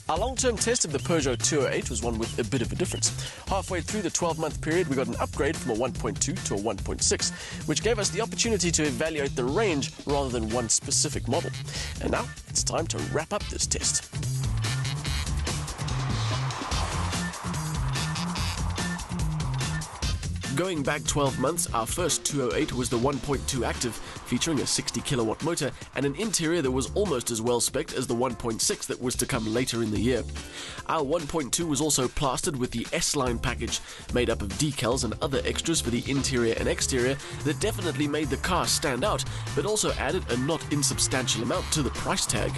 Our long-term test of the Peugeot 208 was one with a bit of a difference. Halfway through the 12-month period, we got an upgrade from a 1.2 to a 1.6, which gave us the opportunity to evaluate the range rather than one specific model. And now, it's time to wrap up this test. Going back 12 months, our first 208 was the 1.2 Active, featuring a 60 kilowatt motor and an interior that was almost as well spec'd as the 1.6 that was to come later in the year. Our 1.2 was also plastered with the S-Line package, made up of decals and other extras for the interior and exterior that definitely made the car stand out, but also added a not insubstantial amount to the price tag.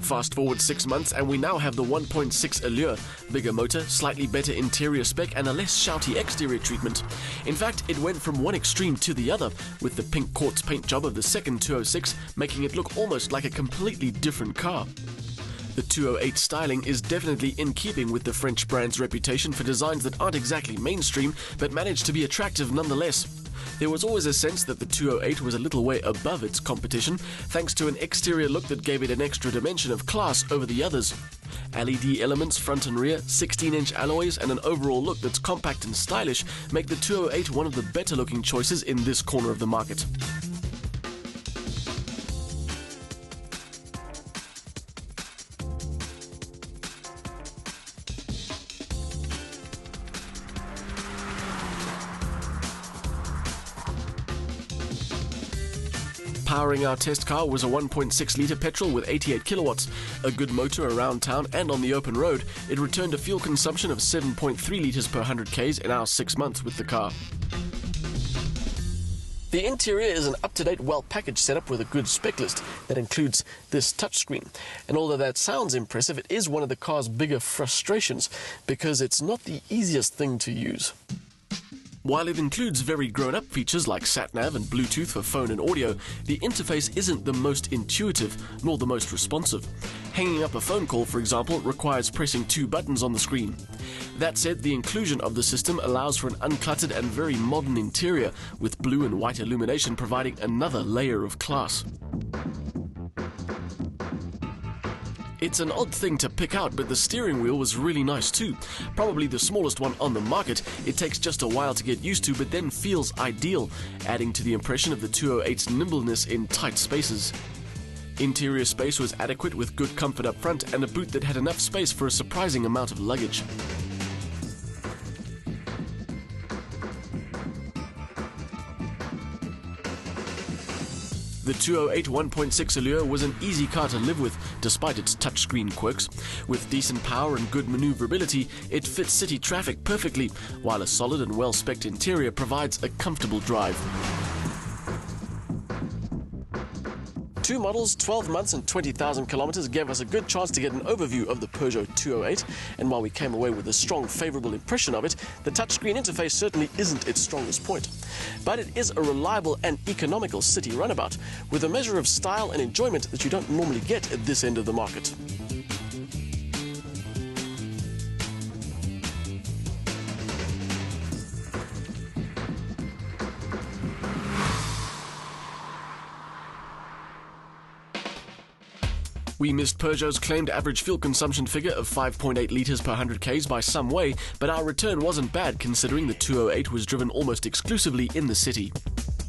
Fast forward 6 months and we now have the 1.6 Allure, bigger motor, slightly better interior spec and a less shouty exterior treatment. In fact, it went from one extreme to the other, with the pink quartz paint job of the second 206 making it look almost like a completely different car. The 208 styling is definitely in keeping with the French brand's reputation for designs that aren't exactly mainstream but manage to be attractive nonetheless. There was always a sense that the 208 was a little way above its competition, thanks to an exterior look that gave it an extra dimension of class over the others. LED elements front and rear, 16-inch alloys, and an overall look that's compact and stylish make the 208 one of the better looking choices in this corner of the market. Powering our test car was a 1.6 litre petrol with 88 kilowatts. A good motor around town and on the open road, it returned a fuel consumption of 7.3 litres per 100 k's in our 6 months with the car. The interior is an up-to-date, well-packaged setup with a good spec list that includes this touchscreen. And although that sounds impressive, it is one of the car's bigger frustrations because it's not the easiest thing to use. While it includes very grown-up features like sat-nav and Bluetooth for phone and audio, the interface isn't the most intuitive nor the most responsive. Hanging up a phone call, for example, requires pressing 2 buttons on the screen. That said, the inclusion of the system allows for an uncluttered and very modern interior, with blue and white illumination providing another layer of class. It's an odd thing to pick out, but the steering wheel was really nice too. Probably the smallest one on the market. It takes just a while to get used to, but then feels ideal, adding to the impression of the 208's nimbleness in tight spaces. Interior space was adequate with good comfort up front and a boot that had enough space for a surprising amount of luggage. The 208 1.6 Allure was an easy car to live with, despite its touchscreen quirks. With decent power and good maneuverability, it fits city traffic perfectly, while a solid and well-spec'd interior provides a comfortable drive. 2 models, 12 months and 20,000 kilometers gave us a good chance to get an overview of the Peugeot 208, and while we came away with a strong favourable impression of it, the touchscreen interface certainly isn't its strongest point. But it is a reliable and economical city runabout, with a measure of style and enjoyment that you don't normally get at this end of the market. We missed Peugeot's claimed average fuel consumption figure of 5.8 litres per 100 k's by some way, but our return wasn't bad considering the 208 was driven almost exclusively in the city.